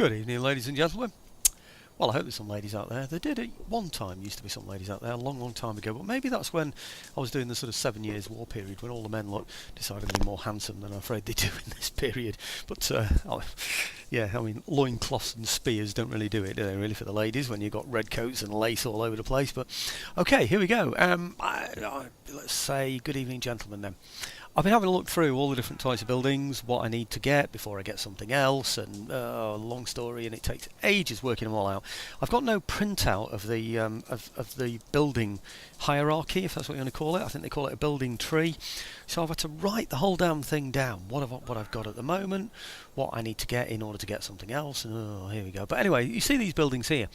Good evening, ladies and gentlemen. Well, I hope there's some ladies out there. There did at one time used to be some ladies out there a long, long time ago, but maybe that's when I was doing the sort of 7 years war period when all the men looked decidedly more handsome than I'm afraid they do in this period. But yeah, I mean, loincloths and spears don't really do it, do they? Really, for the ladies when you've got red coats and lace all over the place. But okay, here we go. Let's say good evening, gentlemen. Then. I've been having a look through all the different types of buildings, what I need to get before I get something else, and long story, and it takes ages working them all out. I've got no printout of the building hierarchy, if that's what you want to call it. I think they call it a building tree. So I've had to write the whole damn thing down. What I've got at the moment, what I need to get in order to get something else, and here we go. But anyway, you see these buildings here.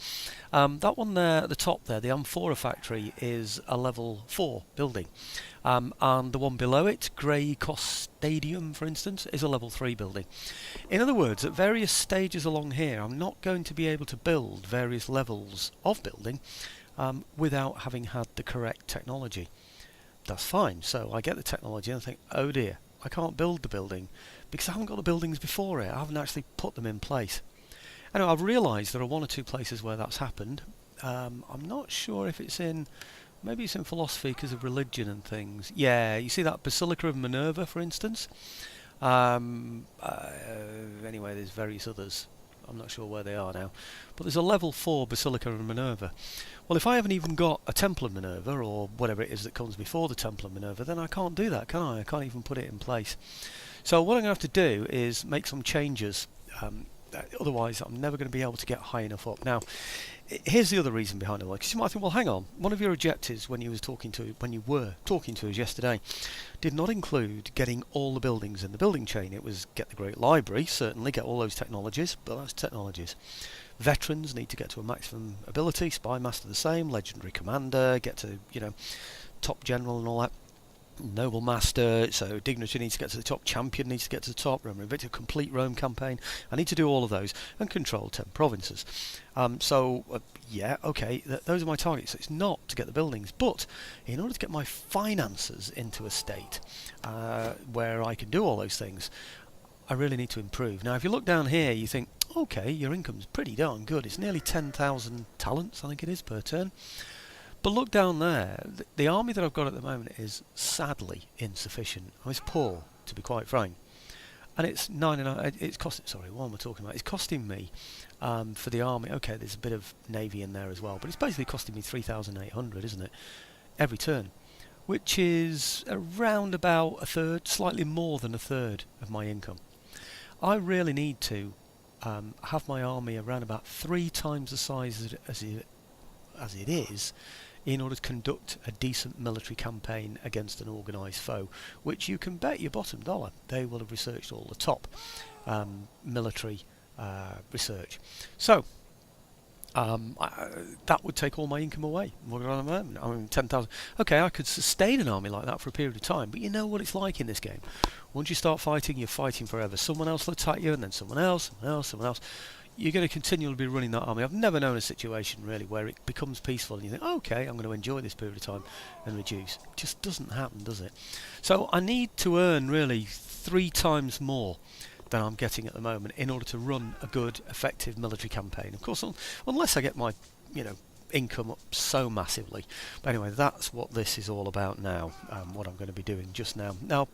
That one there at the top there, the Amphora factory, is a level 4 building. And the one below it, Grey Cost Stadium, for instance, is a level 3 building. In other words, at various stages along here, I'm not going to be able to build various levels of building without having had the correct technology. That's fine. So I get the technology and I think, oh dear, I can't build the building because I haven't got the buildings before it. I haven't actually put them in place. Anyway, I've realised there are one or two places where that's happened. I'm not sure if it's in... Maybe it's in philosophy because of religion and things. Yeah, you see that Basilica of Minerva, for instance? Anyway, there's various others. I'm not sure where they are now. But there's a level 4 Basilica of Minerva. Well, if I haven't even got a Temple of Minerva, or whatever it is that comes before the Temple of Minerva, then I can't do that, can I? I can't even put it in place. So what I'm going to have to do is make some changes. Otherwise, I'm never going to be able to get high enough up. Now, here's the other reason behind it. Because you might think, well, hang on. One of your objectives when you were talking to us yesterday did not include getting all the buildings in the building chain. It was get the Great Library, certainly, get all those technologies, but that's technologies. Veterans need to get to a maximum ability. Spy Master the same. Legendary Commander, get to, top general and all that. Noble Master, so Dignitary needs to get to the top, Champion needs to get to the top, Roman Invictus, complete Rome campaign. I need to do all of those and control 10 provinces. Yeah, okay, those are my targets. So it's not to get the buildings, but in order to get my finances into a state where I can do all those things, I really need to improve. Now, if you look down here, you think, okay, your income's pretty darn good. It's nearly 10,000 talents, I think it is, per turn. But look down there, the army that I've got at the moment is sadly insufficient. It's poor, to be quite frank. And it's what am I talking about? It's costing me, for the army, okay, there's a bit of navy in there as well, but it's basically costing me 3,800, isn't it? Every turn. Which is around about a third, slightly more than a third of my income. I really need to have my army around about 3 times the size as it is, in order to conduct a decent military campaign against an organised foe, which you can bet your bottom dollar they will have researched all the top military research. So that would take all my income away. What at the moment? I mean, 10,000. Okay, I could sustain an army like that for a period of time, but you know what it's like in this game. Once you start fighting, you're fighting forever. Someone else will attack you, and then someone else. You're going to continually be running that army. I've never known a situation really where it becomes peaceful and you think, okay, I'm going to enjoy this period of time and reduce. It just doesn't happen, does it? So I need to earn really 3 times more than I'm getting at the moment in order to run a good, effective military campaign. Of course, unless I get my, income up so massively. But anyway, that's what this is all about now, what I'm going to be doing just now. Now,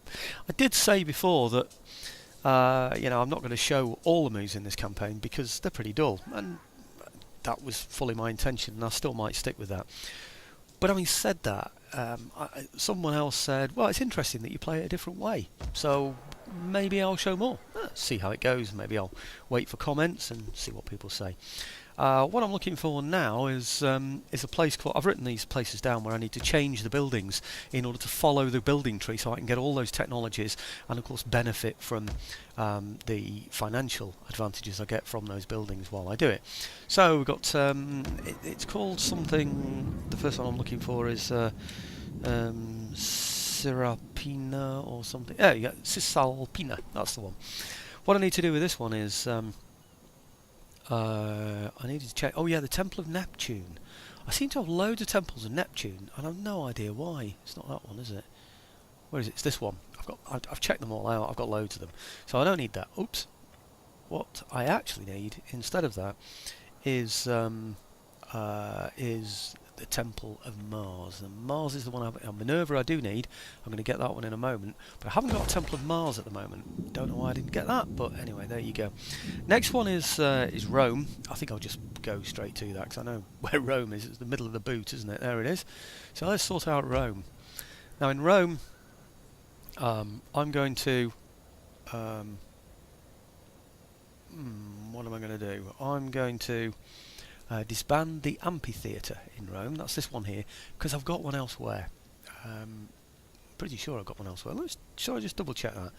I did say before that I'm not going to show all the moves in this campaign because they're pretty dull, and that was fully my intention, and I still might stick with that. But having said that, someone else said, well, it's interesting that you play it a different way, so maybe I'll show more. See how it goes. Maybe I'll wait for comments and see what people say. What I'm looking for now is a place called... I've written these places down where I need to change the buildings in order to follow the building tree so I can get all those technologies and of course benefit from the financial advantages I get from those buildings while I do it. So we've got... it's called something... The first one I'm looking for is Sirapina or something. Oh, yeah, Cisalpina, that's the one. What I need to do with this one is... I needed to check. Oh yeah, the Temple of Neptune. I seem to have loads of temples of Neptune, and I've no idea why. It's not that one, is it? Where is it? It's this one. I've checked them all out. I've got loads of them, so I don't need that. Oops. what I actually need instead of that is the Temple of Mars. And Mars is the one Minerva I do need. I'm going to get that one in a moment, but I haven't got a Temple of Mars at the moment. Don't know why I didn't get that, but anyway, there you go. Next one is Rome. I think I'll just go straight to that because I know where Rome is. It's the middle of the boot, isn't it? There it is. So let's sort out Rome. Now in Rome, I'm going to what am I going to do? I'm going to disband the amphitheatre in Rome. That's this one here, because I've got one elsewhere. Pretty sure I've got one elsewhere. Shall I just double check that?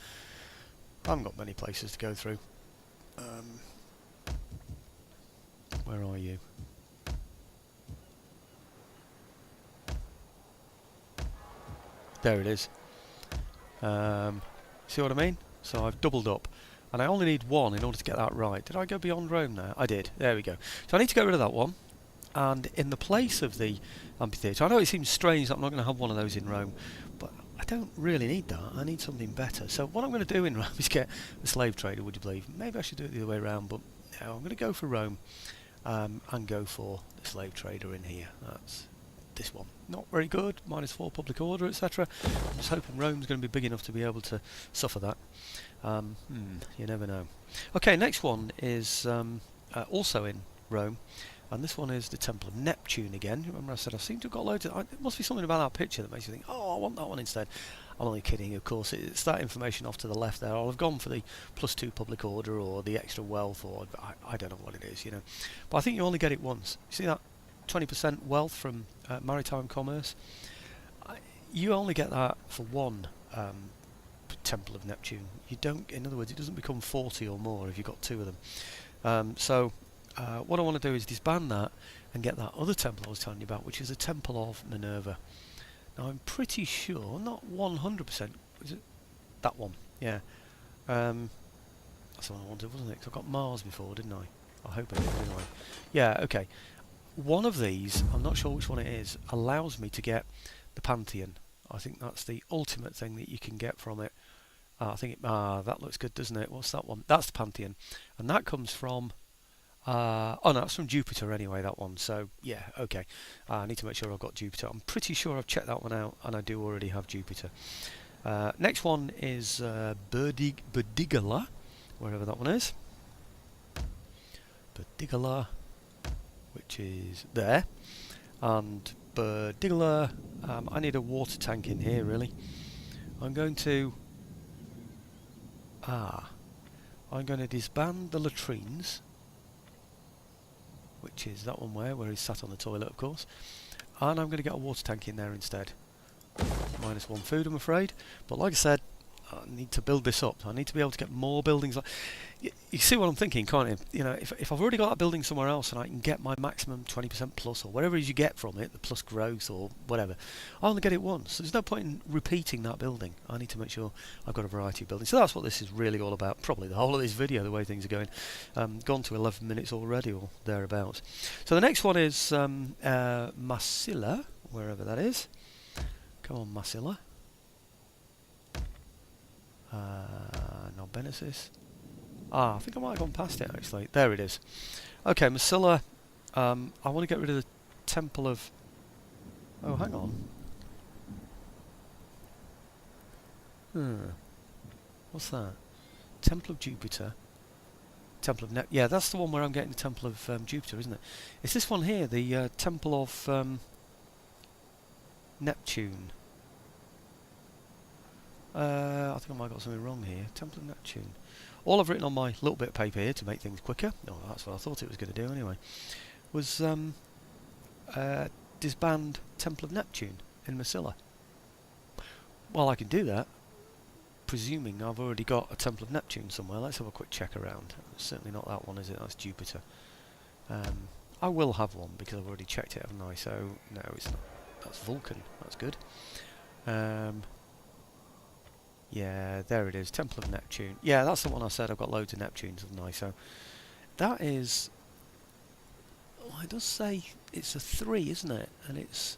I haven't got many places to go through. Where are you? There it is. See what I mean? So I've doubled up. And I only need one in order to get that right. Did I go beyond Rome there? I did. There we go. So I need to get rid of that one. And in the place of the amphitheatre, I know it seems strange that I'm not going to have one of those in Rome, but I don't really need that. I need something better. So what I'm going to do in Rome is get a slave trader, would you believe? Maybe I should do it the other way around, but no, I'm going to go for Rome and go for the slave trader in here. That's this one. Not very good, -4 public order, etc. I'm just hoping Rome's going to be big enough to be able to suffer that. You never know. Okay, next one is also in Rome, and this one is the Temple of Neptune again. Remember I said I seem to have got loads of... It must be something about that picture that makes you think, oh, I want that one instead. I'm only kidding, of course. It's that information off to the left there. I'll have gone for the +2 public order or the extra wealth, or I don't know what it is, you know. But I think you only get it once. You see that 20% wealth from maritime commerce? You only get that for one Temple of Neptune. You don't, in other words, it doesn't become 40 or more if you've got 2 of them. So what I want to do is disband that and get that other temple I was telling you about, which is the Temple of Minerva. Now I'm pretty sure, not 100%, is it that one? Yeah. That's the one I wanted, wasn't it? 'Cause I got Mars before, didn't I? I hope I did, didn't I? Yeah, okay. One of these, I'm not sure which one it is, allows me to get the Pantheon. I think that's the ultimate thing that you can get from it. I think that looks good, doesn't it? What's that one? That's the Pantheon, and that comes from oh no, that's from Jupiter anyway, that one. So yeah, okay. I need to make sure I've got Jupiter. I'm pretty sure I've checked that one out, and I do already have Jupiter. Next one is Burdigala, wherever that one is. Burdigala, which is there, and Burdigala. I need a water tank in here, really. I'm going to disband the latrines, which is that one where he's sat on the toilet, of course, and I'm going to get a water tank in there instead. -1 food, I'm afraid, but like I said, I need to build this up. I need to be able to get more buildings. You see what I'm thinking, can't you? You know, if I've already got that building somewhere else and I can get my maximum 20% plus or whatever it is you get from it, the plus growth or whatever, I only get it once. There's no point in repeating that building. I need to make sure I've got a variety of buildings. So that's what this is really all about. Probably the whole of this video, the way things are going. Gone to 11 minutes already or thereabouts. So the next one is Massilla, wherever that is. Come on, Massilla. Nobenesis. I think I might have gone past it actually. There it is. Okay, Massilla. I want to get rid of the Temple of... Oh, hang on. What's that? Temple of Jupiter. Temple of Yeah, that's the one where I'm getting the Temple of Jupiter, isn't it? It's this one here, the Temple of Neptune. I think I might have got something wrong here. Temple of Neptune. All I've written on my little bit of paper here to make things quicker, that's what I thought it was going to do anyway, was disband Temple of Neptune in Massilla. Well, I can do that, presuming I've already got a Temple of Neptune somewhere. Let's have a quick check around. It's certainly not that one, is it? That's Jupiter. I will have one because I've already checked it, haven't I? So, no, it's not. That's Vulcan. That's good. Yeah, there it is, Temple of Neptune. Yeah, that's the one I said. I've got loads of Neptunes, haven't I? So that is... Oh, it does say it's a 3, isn't it? And it's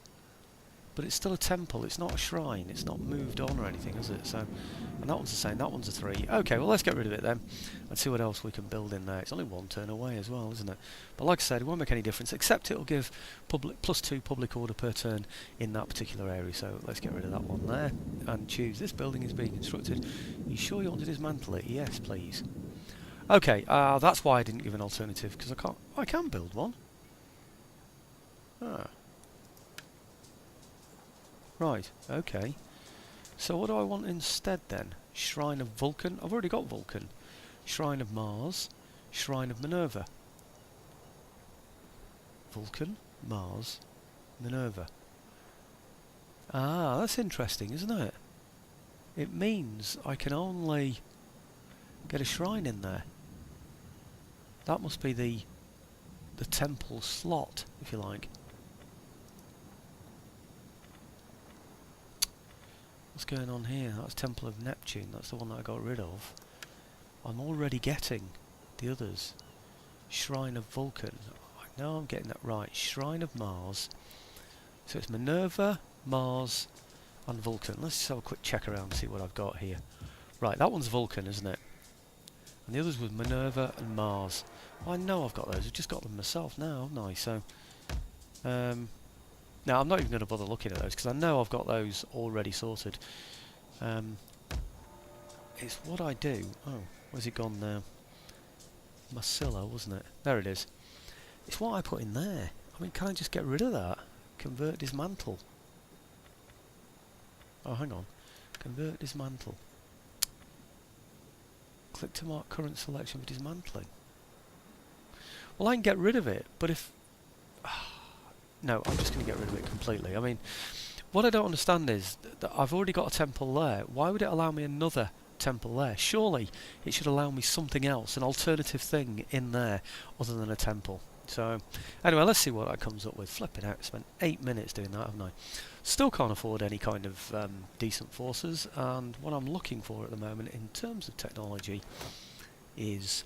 but it's still a temple. It's not a shrine. It's not moved on or anything, is it? So, and that one's the same. That one's a 3. Okay, well let's get rid of it then and see what else we can build in there. It's only 1 turn away as well, isn't it? But like I said, it won't make any difference, except it'll give +2 public order per turn in that particular area. So let's get rid of that one there and choose. This building is being constructed. Are you sure you want to dismantle it? Yes, please. Okay, that's why I didn't give an alternative, because I can build one. Ah. Right, okay. So what do I want instead then? Shrine of Vulcan? I've already got Vulcan. Shrine of Mars. Shrine of Minerva. Vulcan, Mars, Minerva. Ah, that's interesting, isn't it? It means I can only get a shrine in there. That must be the temple slot, if you like. What's going on here? That's Temple of Neptune. That's the one that I got rid of. I'm already getting the others. Shrine of Vulcan. I know I'm getting that right. Shrine of Mars. So it's Minerva, Mars and Vulcan. Let's just have a quick check around and see what I've got here. Right, that one's Vulcan, isn't it? And the others was Minerva and Mars. I know I've got those. I've just got them myself now, haven't I? So, now I'm not even going to bother looking at those because I know I've got those already sorted. It's what I do. Oh, where's it gone now? Marcilla, wasn't it? There it is. It's what I put in there. I mean, can I just get rid of that? Convert, dismantle. Oh, hang on. Convert, dismantle. Click to mark current selection for dismantling. Well, I can get rid of it, but if... no, I'm just going to get rid of it completely. I mean, what I don't understand is that I've already got a temple there. Why would it allow me another temple there? Surely it should allow me something else, an alternative thing in there other than a temple. So, anyway, let's see what that comes up with. Flipping out, spent 8 minutes doing that, haven't I? Still can't afford any kind of decent forces, and what I'm looking for at the moment in terms of technology is...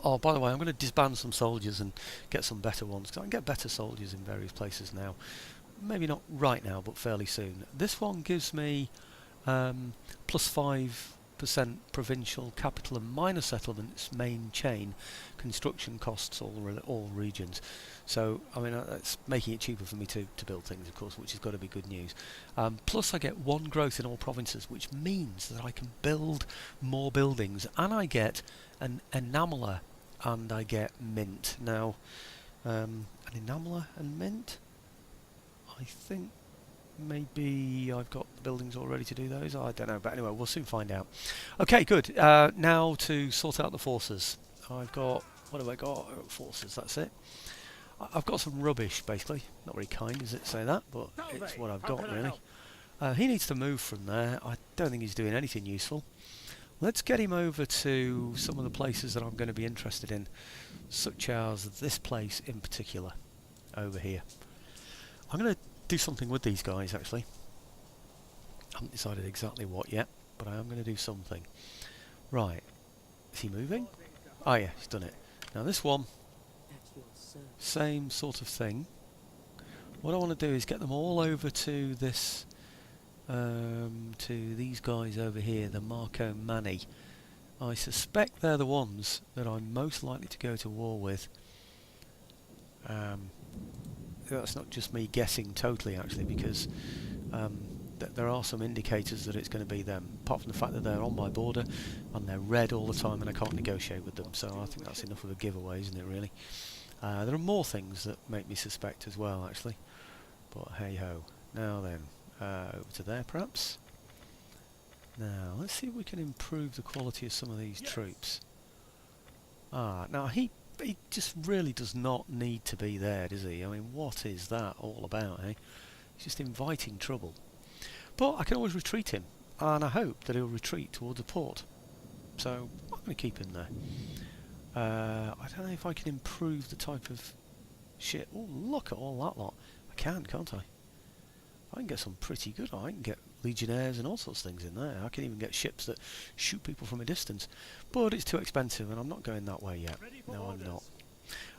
oh, by the way, I'm going to disband some soldiers and get some better ones, because I can get better soldiers in various places now. Maybe not right now, but fairly soon. This one gives me plus 5% provincial capital and minor settlements main chain construction costs all regions. So I mean that's making it cheaper for me to build things, of course, which has got to be good news. Plus I get 1 growth in all provinces, which means that I can build more buildings, and I get an enameler and I get mint. Now an enameler and mint, I think maybe I've got the buildings all ready to do those. I don't know, but anyway, we'll soon find out. Okay, good. Now to sort out the forces. I've got, what have I got? Forces, that's it. I've got some rubbish, basically. Not very kind, is it, to say that, but it's what I've got, really. He needs to move from there. I don't think he's doing anything useful. Let's get him over to some of the places that I'm going to be interested in, such as this place in particular, over here. I'm going to do something with these guys, actually. I haven't decided exactly what yet, but I am going to do something. Right. Is he moving? Oh yeah, he's done it. Now this one, same sort of thing. What I want to do is get them all over to this, to these guys over here, the Marco Manni. I suspect they're the ones that I'm most likely to go to war with. That's not just me guessing totally, actually, because there are some indicators that it's going to be them, apart from the fact that they're on my border and they're red all the time and I can't negotiate with them, so I think that's enough of a giveaway, isn't it, really? There are more things that make me suspect as well, actually, but hey-ho. Now then, over to there, perhaps. Now, let's see if we can improve the quality of some of these troops. Now he just really does not need to be there, does he? I mean, what is that all about, eh? He's just inviting trouble. But I can always retreat him, and I hope that he'll retreat towards a port. So I'm going to keep him there. I don't know if I can improve the type of shit. Oh, look at all that lot. I can, can't I? I can get some pretty good. I can get legionnaires and all sorts of things in there. I can even get ships that shoot people from a distance. But it's too expensive, and I'm not going that way yet. No, I'm not.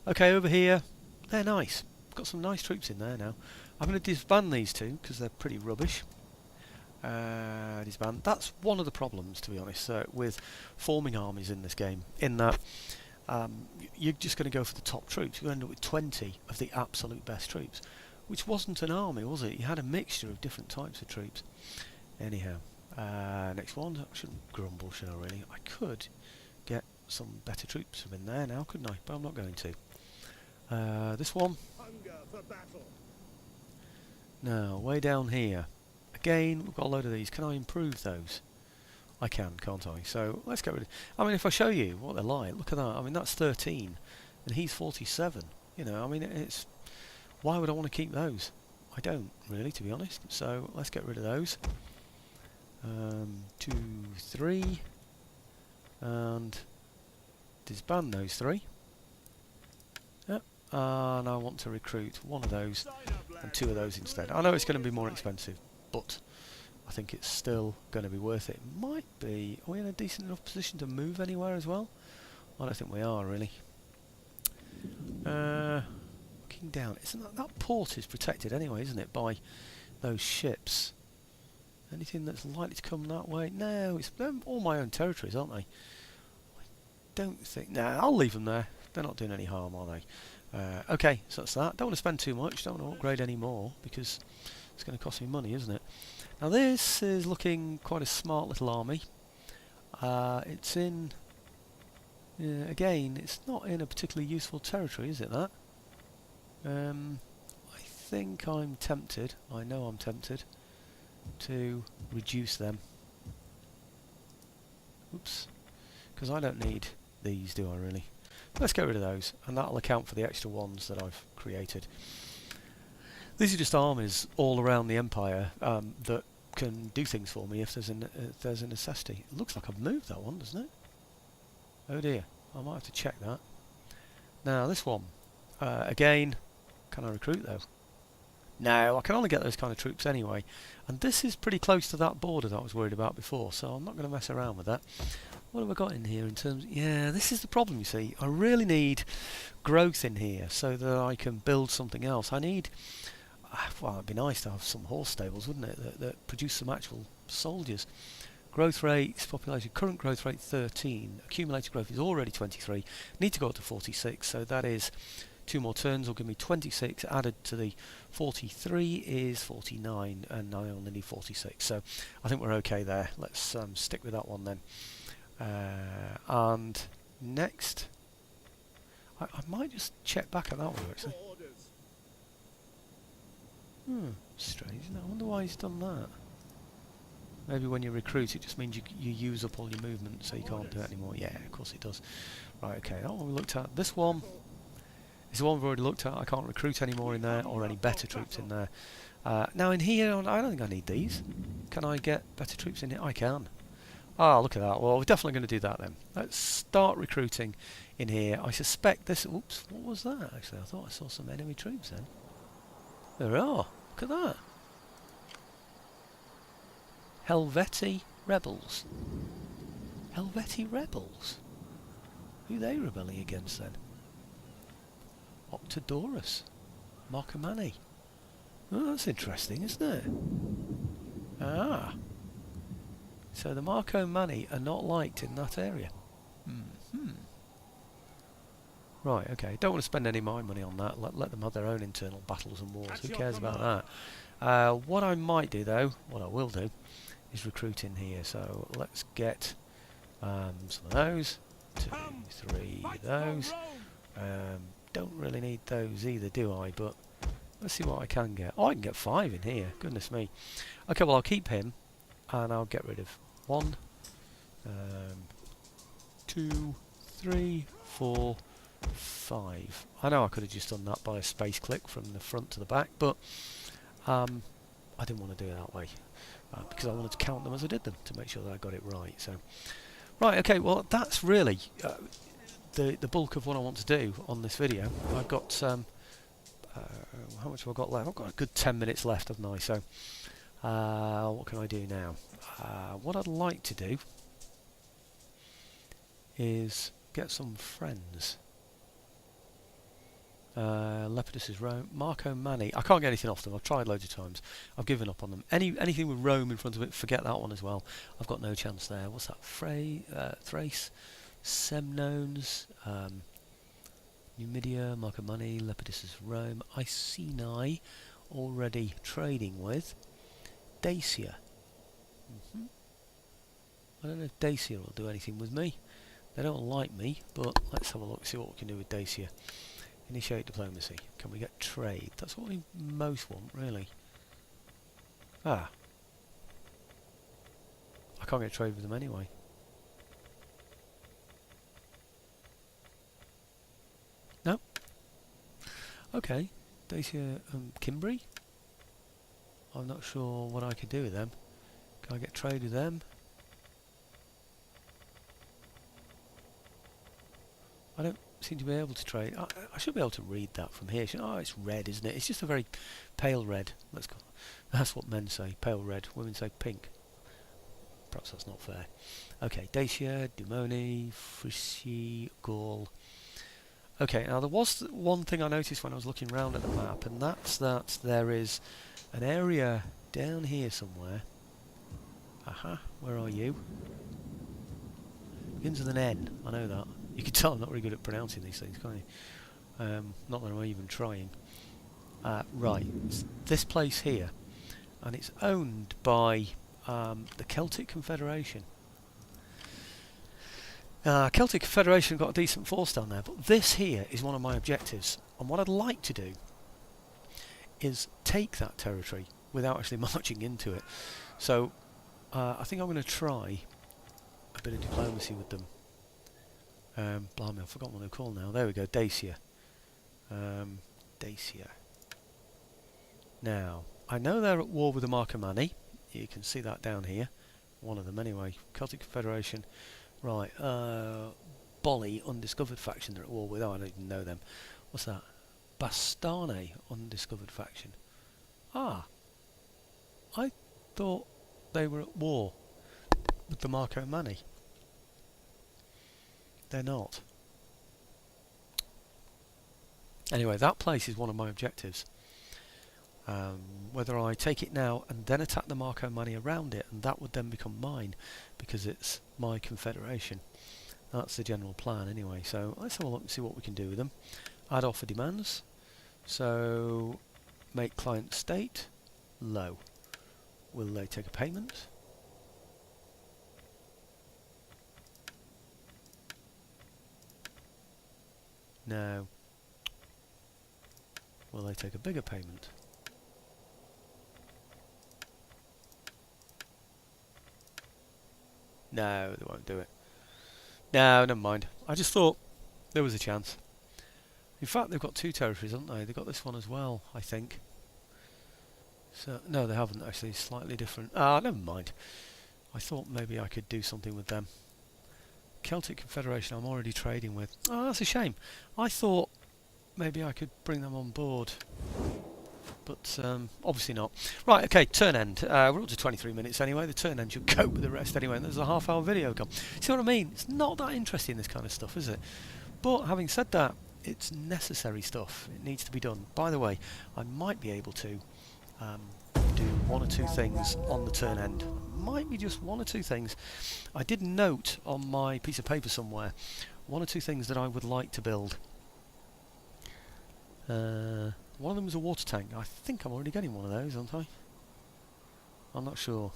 Okay, over here, they're nice. Got some nice troops in there now. I'm going to disband these two because they're pretty rubbish. Disband. That's one of the problems, to be honest, with forming armies in this game, in that you're just going to go for the top troops. You're going to end up with 20 of the absolute best troops, which wasn't an army, was it? You had a mixture of different types of troops. Anyhow, next one. I shouldn't grumble, should I, really? I could get some better troops from in there now, couldn't I? But I'm not going to. This one. Hunger for battle. Now, way down here. Again, we've got a load of these. Can I improve those? I can, can't I? So let's get rid of... I mean, if I show you what they're like, look at that. I mean, that's 13, and he's 47. You know, I mean, it's... Why would I want to keep those? I don't, really, to be honest. So let's get rid of those. 2, 3, and disband those 3. Yep. And I want to recruit one of those and 2 of those instead. I know it's going to be more expensive, but I think it's still going to be worth it. Might be... Are we in a decent enough position to move anywhere as well? I don't think we are, really. Looking down, isn't that port is protected anyway, isn't it, by those ships? Anything that's likely to come that way? No, it's all my own territories, aren't they? I don't think... Nah, I'll leave them there. They're not doing any harm, are they? Okay, so that's that. Don't want to spend too much, don't want to upgrade any more, because it's going to cost me money, isn't it? Now this is looking quite a smart little army. It's in... again, it's not in a particularly useful territory, is it, that? I think I'm tempted, I know I'm tempted, to reduce them. Oops. Because I don't need these, do I, really? Let's get rid of those, and that'll account for the extra ones that I've created. These are just armies all around the Empire that can do things for me if there's a necessity. It looks like I've moved that one, doesn't it? Oh dear, I might have to check that. Now this one, again, can I recruit though? No, I can only get those kind of troops anyway. And this is pretty close to that border that I was worried about before, so I'm not going to mess around with that. What have I got in here in terms... Yeah, this is the problem, you see. I really need growth in here so that I can build something else. I need... Well, it'd be nice to have some horse stables, wouldn't it, that produce some actual soldiers. Growth rate, population, current growth rate 13. Accumulated growth is already 23. Need to go up to 46, so that is... 2 more turns will give me 26, added to the 43 is 49, and I only need 46, so I think we're okay there. Let's stick with that one then. And next, I might just check back at that one actually. Strange, isn't it? I wonder why he's done that. Maybe when you recruit it just means you use up all your movement, so you can't do it anymore. Yeah, of course it does. Right, okay, that one we looked at. This one is the one we've already looked at. I can't recruit any more in there, or any better troops in there. Now in here, I don't think I need these. Can I get better troops in here? I can. Ah, look at that. Well, we're definitely going to do that then. Let's start recruiting in here. I suspect this... Oops, what was that actually? I thought I saw some enemy troops then. There are. Look at that. Helvetii rebels. Helvetii rebels? Who are they rebelling against then? Octodorus. Marcomanni. Oh, that's interesting, isn't it? Ah. So the Marcomanni are not liked in that area. Right, okay. Don't want to spend any of my money on that. Let them have their own internal battles and wars. Who cares about that? What I might do, though, what I will do, is recruit in here. So let's get some of those. 2, 3 of those. Don't really need those either, do I? But let's see what I can get. Oh, I can get 5 in here. Goodness me. Okay, well, I'll keep him, and I'll get rid of 1, 2, 3, 4, 5. I know I could have just done that by a space click from the front to the back, but I didn't want to do it that way because I wanted to count them as I did them to make sure that I got it right. So, right, okay, well, that's really the bulk of what I want to do on this video. I've got how much have I got left? I've got a good 10 minutes left, haven't I? So what can I do now? What I'd like to do is get some friends. Lepidus is Rome. Marco Manni. I can't get anything off them. I've tried loads of times. I've given up on them. Anything with Rome in front of it, forget that one as well. I've got no chance there. What's that? Thrace, Semnones, Numidia, Marco Manni, Lepidus is Rome. Iceni, already trading with. Dacia. I don't know if Dacia will do anything with me. They don't like me, but let's have a look, see what we can do with Dacia. Initiate diplomacy. Can we get trade? That's what we most want, really. I can't get trade with them anyway. No. Okay. Dacia Cimbri. I'm not sure what I could do with them. Can I get trade with them? I don't seem to be able to trade. I should be able to read that from here. Oh, it's red, isn't it? It's just a very pale red. Let's go. That's what men say, pale red. Women say pink. Perhaps that's not fair. Okay, Dacia, Dumoni, Frisi, Gaul. Okay, now there was one thing I noticed when I was looking around at the map, and that's that there is an area down here somewhere. Aha, where are you? Begins with an N, I know that. You can tell I'm not very good at pronouncing these things, can't you? Not that I'm even trying. Right, it's this place here, and it's owned by the Celtic Confederation. Celtic Confederation got a decent force down there, but this here is one of my objectives, and what I'd like to do is take that territory without actually marching into it. So I think I'm going to try a bit of diplomacy with them. Blimey, I've forgotten what they're called now. There we go, Dacia. Dacia. Now, I know they're at war with the Marco Manni. You can see that down here. One of them anyway. Celtic Confederation. Right, Bolli, undiscovered faction they're at war with. Oh, I don't even know them. What's that? Bastane, undiscovered faction. I thought they were at war with the Marco Manni. They're not. Anyway, that place is one of my objectives. Whether I take it now and then attack the Marco Manni around it, and that would then become mine because it's my confederation. That's the general plan anyway. So let's have a look and see what we can do with them. Add offer demands. So make client state low. Will they take a payment? No. Will they take a bigger payment? No, they won't do it. No, never mind. I just thought there was a chance. In fact, they've got two territories, haven't they? They've got this one as well, I think. So no, they haven't actually. Slightly different. Never mind. I thought maybe I could do something with them. Celtic Confederation I'm already trading with. Oh, that's a shame. I thought maybe I could bring them on board. But obviously not. Right, okay, turn end. We're up to 23 minutes anyway. The turn end should cope with the rest anyway, and there's a half-hour video gone. See what I mean? It's not that interesting, this kind of stuff, is it? But having said that, it's necessary stuff. It needs to be done. By the way, I might be able to do one or two things on the turn end. Might be just one or two things. I did note on my piece of paper somewhere one or two things that I would like to build. One of them was a water tank. I think I'm already getting one of those, aren't I? I'm not sure.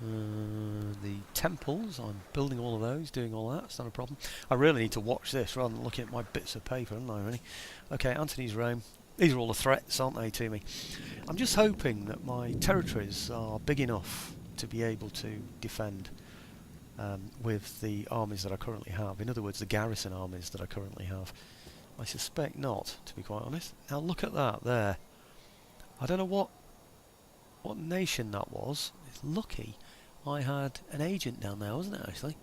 The temples, I'm building all of those, doing all that, it's not a problem. I really need to watch this rather than looking at my bits of paper, haven't I, really? Okay, Antony's Rome. These are all the threats, aren't they, to me? I'm just hoping that my territories are big enough to be able to defend with the armies that I currently have. In other words, the garrison armies that I currently have. I suspect not, to be quite honest. Now look at that there. I don't know what nation that was. It's lucky I had an agent down there, wasn't it, actually?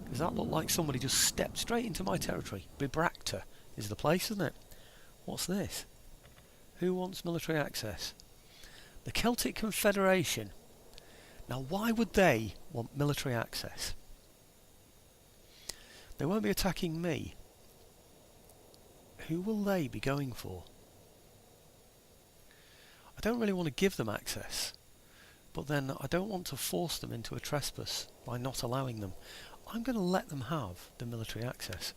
Because that looked like somebody just stepped straight into my territory. Bibracta is the place, isn't it? What's this? Who wants military access? The Celtic Confederation. Now why would they want military access? They won't be attacking me. Who will they be going for? I don't really want to give them access, but then I don't want to force them into a trespass by not allowing them. I'm going to let them have the military access.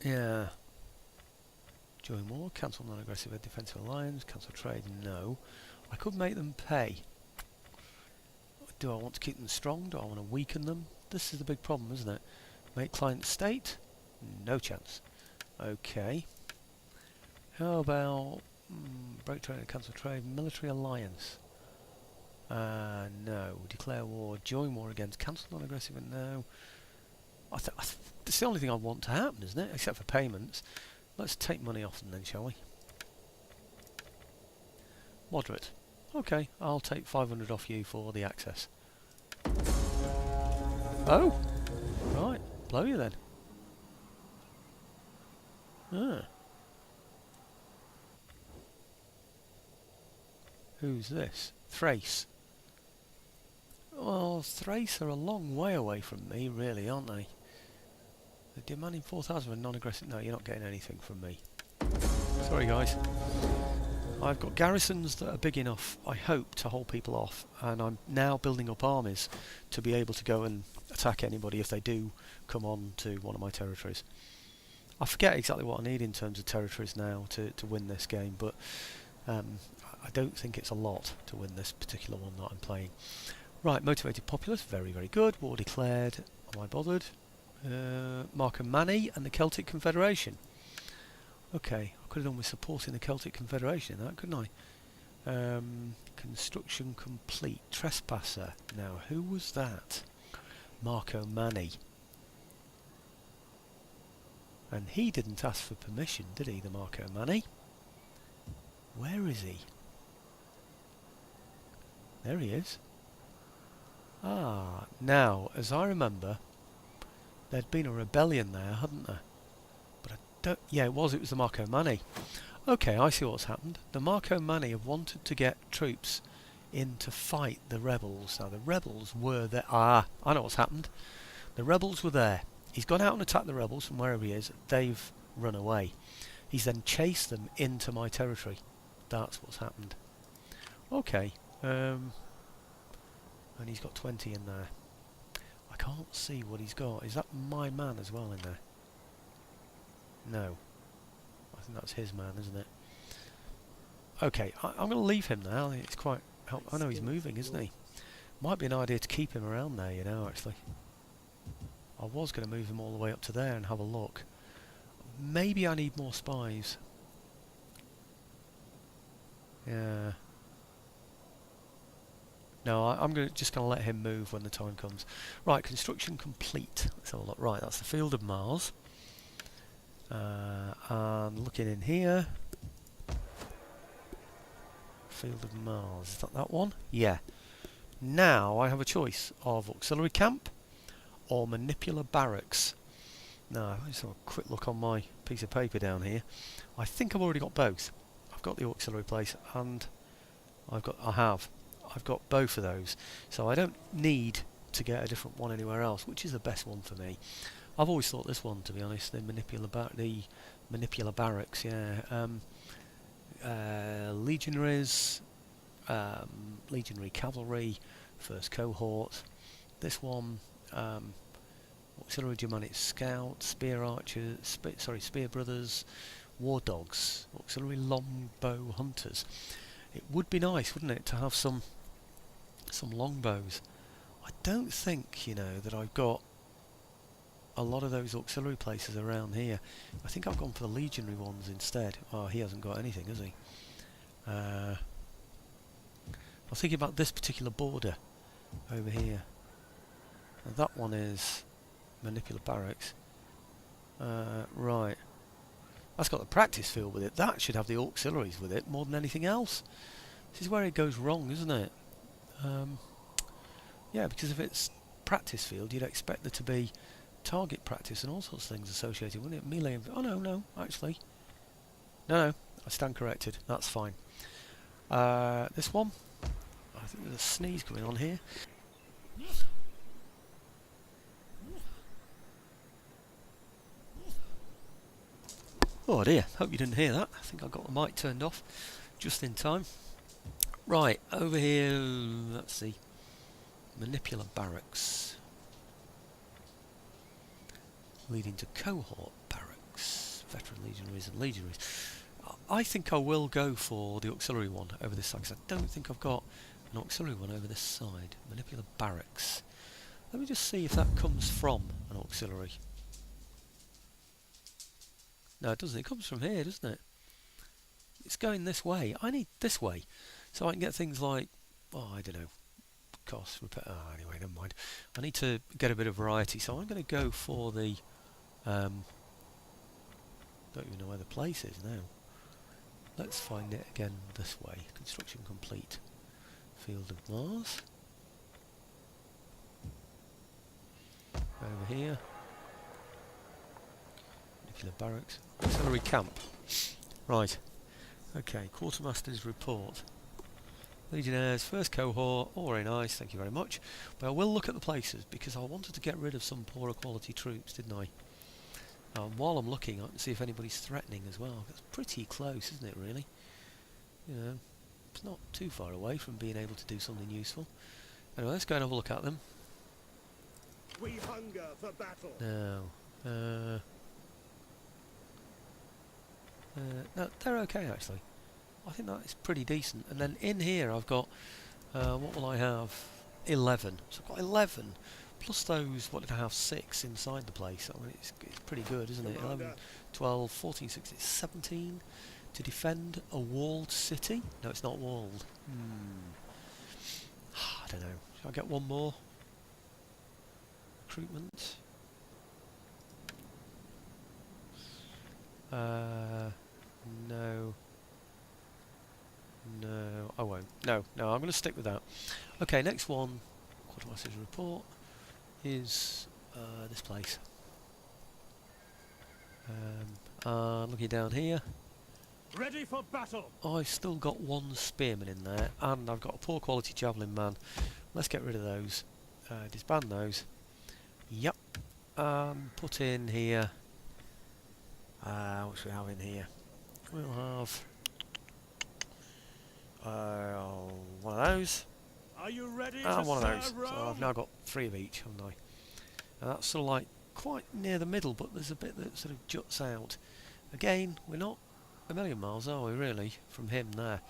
Yeah. Join war, cancel non-aggressive defensive alliance, cancel trade, no. I could make them pay. Do I want to keep them strong? Do I want to weaken them? This is the big problem, isn't it? Make client state? No chance. Okay. How about break trade and cancel trade? Military alliance? No. Declare war. Join war against. Cancel non-aggressive? No. It's the only thing I want to happen, isn't it? Except for payments. Let's take money off them then, shall we? Moderate. Okay, I'll take 500 off you for the access. Oh! Right, blow you then. Ah. Who's this? Thrace. Well, Thrace are a long way away from me, really, aren't they? They're demanding 4,000 for non-aggressive... No, you're not getting anything from me. Sorry, guys. I've got garrisons that are big enough, I hope, to hold people off, and I'm now building up armies to be able to go and attack anybody if they do come on to one of my territories. I forget exactly what I need in terms of territories now to win this game, but I don't think it's a lot to win this particular one that I'm playing. Right, motivated populace, very, very good. War declared. Am I bothered? Marco Manni and the Celtic Confederation. Okay, I could have done with supporting the Celtic Confederation in that, couldn't I? Construction complete. Trespasser. Now, who was that? Marco Manni. And he didn't ask for permission, did he, the Marco Manni? Where is he? There he is. Ah, now, as I remember, there'd been a rebellion there, hadn't there? But I don't... Yeah, it was the Marco Manni. Okay, I see what's happened. The Marco Manni have wanted to get troops in to fight the rebels. Now, the rebels were there... Ah, I know what's happened. The rebels were there. He's gone out and attacked the rebels from wherever he is. They've run away. He's then chased them into my territory. That's what's happened. Okay. And he's got 20 in there. I can't see what he's got. Is that my man as well in there? No. I think that's his man, isn't it? Okay, I'm going to leave him now. It's quite... I know he's moving, isn't he? Might be an idea to keep him around there, you know, actually. I was going to move him all the way up to there and have a look. Maybe I need more spies. Yeah. No, I'm just going to let him move when the time comes. Right, construction complete. Let's have a look. Right, that's the field of Mars. And looking in here. Field of Mars. Is that one? Yeah. Now I have a choice of auxiliary camp or manipular barracks. Now, let's have a quick look on my piece of paper down here. I think I've already got both. I've got the auxiliary place and I've got both of those. So I don't need to get a different one anywhere else, which is the best one for me. I've always thought this one, to be honest, the manipular barracks, yeah. Legionaries, legionary cavalry, first cohort. This one, auxiliary Germanic scout, spear archers, spear brothers, war dogs, auxiliary longbow hunters. It would be nice, wouldn't it, to have some longbows. I don't think, you know, that I've got a lot of those auxiliary places around here. I think I've gone for the legionary ones instead. Oh, he hasn't got anything, has he? I was thinking about this particular border over here. Now that one is manipular barracks. Right. That's got the practice field with it. That should have the auxiliaries with it more than anything else. This is where it goes wrong, isn't it? Yeah, because if it's practice field, you'd expect there to be target practice and all sorts of things associated, wouldn't it? Melee. Oh no, actually. No, I stand corrected. That's fine. This one. I think there's a sneeze going on here. Oh dear, hope you didn't hear that. I think I got the mic turned off just in time. Right, over here, let's see. Manipular Barracks. Leading to Cohort Barracks. Veteran Legionaries and Legionaries. I think I will go for the auxiliary one over this side, because I don't think I've got an auxiliary one over this side. Manipular Barracks. Let me just see if that comes from an auxiliary. No, it doesn't. It comes from here, doesn't it? It's going this way. I need this way, so I can get things like, oh, I don't know, cost, repair. Oh, anyway, never mind. I need to get a bit of variety, so I'm going to go for the. Don't even know where the place is now. Let's find it again this way. Construction complete. Field of Mars. Over here. Nuclear barracks. Auxiliary camp. Right. Okay, Quartermaster's report. Legionnaires, first cohort, all very nice, thank you very much. But I will look at the places, because I wanted to get rid of some poorer quality troops, didn't I? While I'm looking, I can see if anybody's threatening as well. It's pretty close, isn't it, really? You know, it's not too far away from being able to do something useful. Anyway, let's go and have a look at them. We hunger for battle. Now, no, they're okay actually. I think that is pretty decent. And then in here I've got, what will I have? 11. So I've got 11 plus those. What did I have? 6 inside the place. I mean, it's pretty good, isn't it? 11, 12, 14, 16, 17 to defend a walled city. No, it's not walled. I don't know. Shall I get one more? Recruitment. No. No, I won't. No, I'm going to stick with that. Okay, next one, Quartermaster's report, is this place. Looking down here. Ready for battle. I've still got one spearman in there, and I've got a poor quality javelin man. Let's get rid of those. Disband those. Yep. Put in here. What should we have in here? We'll have one of those. Are you ready And to one of those. serve Rome? So I've now got 3 of each, haven't I? And that's sort of like quite near the middle, but there's a bit that sort of juts out. Again, we're not a million miles, are we, really, from him there?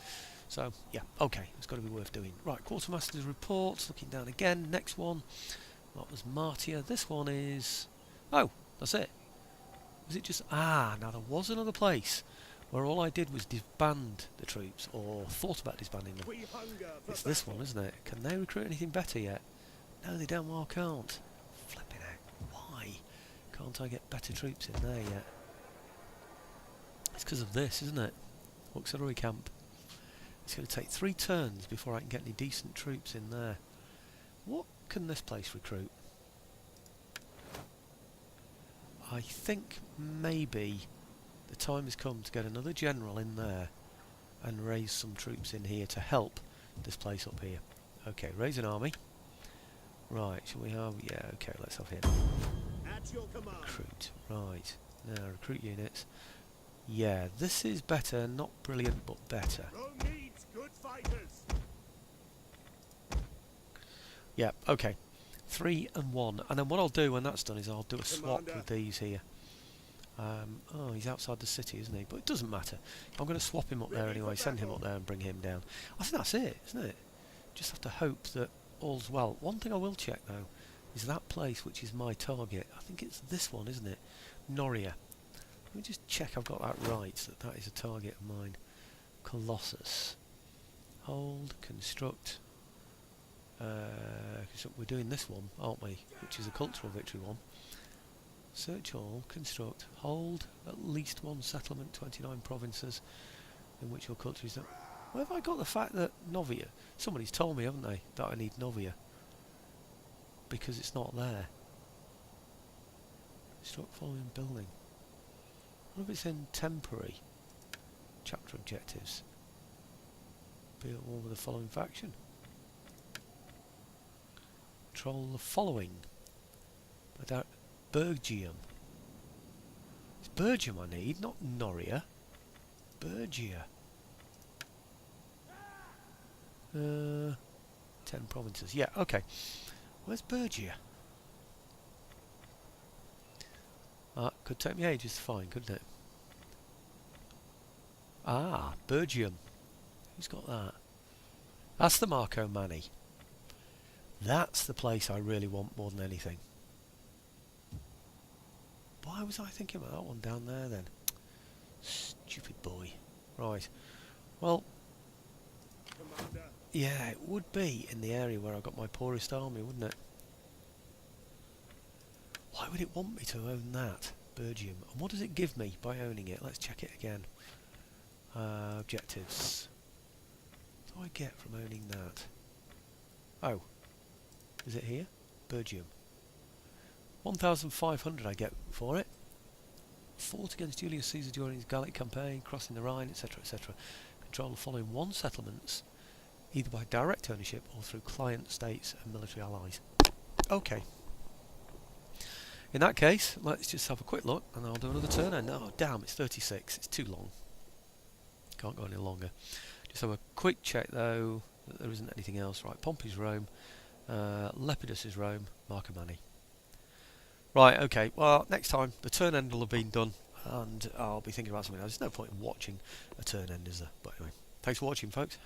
So, yeah, okay, it's got to be worth doing. Right, Quartermaster's report, looking down again. Next one, that was Martyr. This one is... Oh, that's it. Was it just... Ah, now there was another place where all I did was disband the troops, or thought about disbanding them. We hunger for It's this battle. one, isn't it? Can they recruit anything better yet? No, they damn well can't. Flipping out. Why can't I get better troops in there yet? It's because of this, isn't it? Auxiliary camp. It's going to take 3 turns before I can get any decent troops in there. What can this place recruit? I think maybe the time has come to get another general in there and raise some troops in here to help this place up here. Okay, raise an army. Right, shall we have... Yeah, okay, let's have him. At your command. Recruit. Right, now recruit units. Yeah, this is better, not brilliant, but better. Rome needs good fighters. Yeah, okay. 3 and 1. And then what I'll do when that's done is I'll do a swap Commander. with these here. Oh, he's outside the city, isn't he? But it doesn't matter. I'm going to swap him up there Ready anyway, for send him battle. up there and bring him down. I think that's it, isn't it? Just have to hope that all's well. One thing I will check, though, is that place which is my target. I think it's this one, isn't it? Noria. Let me just check I've got that right, that is a target of mine. Colossus. Hold, construct. We're doing this one, aren't we? Which is a cultural victory one. Search all, construct, hold at least 1 settlement, 29 provinces in which your culture is. Where have I got the fact that Novia? Somebody's told me, haven't they, that I need Novia because it's not there. Construct following building. What if it's in temporary? Chapter objectives. Be at war with the following faction. Control the following. Bergium. It's Bergium I need, not Noria. Bergia. 10 provinces. Yeah, okay. Where's Bergia? Could take me ages to find, couldn't it? Ah, Bergium. Who's got that? That's the Marco Manni. That's the place I really want more than anything. Why was I thinking about that one down there then? Stupid boy. Right. Well, Commander. yeah, it would be in the area where I got my poorest army, wouldn't it? Why would it want me to own that? Bergium. And what does it give me by owning it? Let's check it again. Objectives. What do I get from owning that? Oh. Is it here? Bergium. 1,500 I get for it. Fought against Julius Caesar during his Gallic campaign, crossing the Rhine, etc., etc. Control the following one settlements, either by direct ownership or through client states and military allies. Okay. In that case, let's just have a quick look and I'll do another turn. And oh damn, it's 36. It's too long. Can't go any longer. Just have a quick check though that there isn't anything else. Right, Pompey's Rome, Lepidus is Rome, Marco Manni. Right, okay, well, next time the turn end will have been done and I'll be thinking about something else. There's no point in watching a turn end, is there? But anyway, thanks for watching, folks.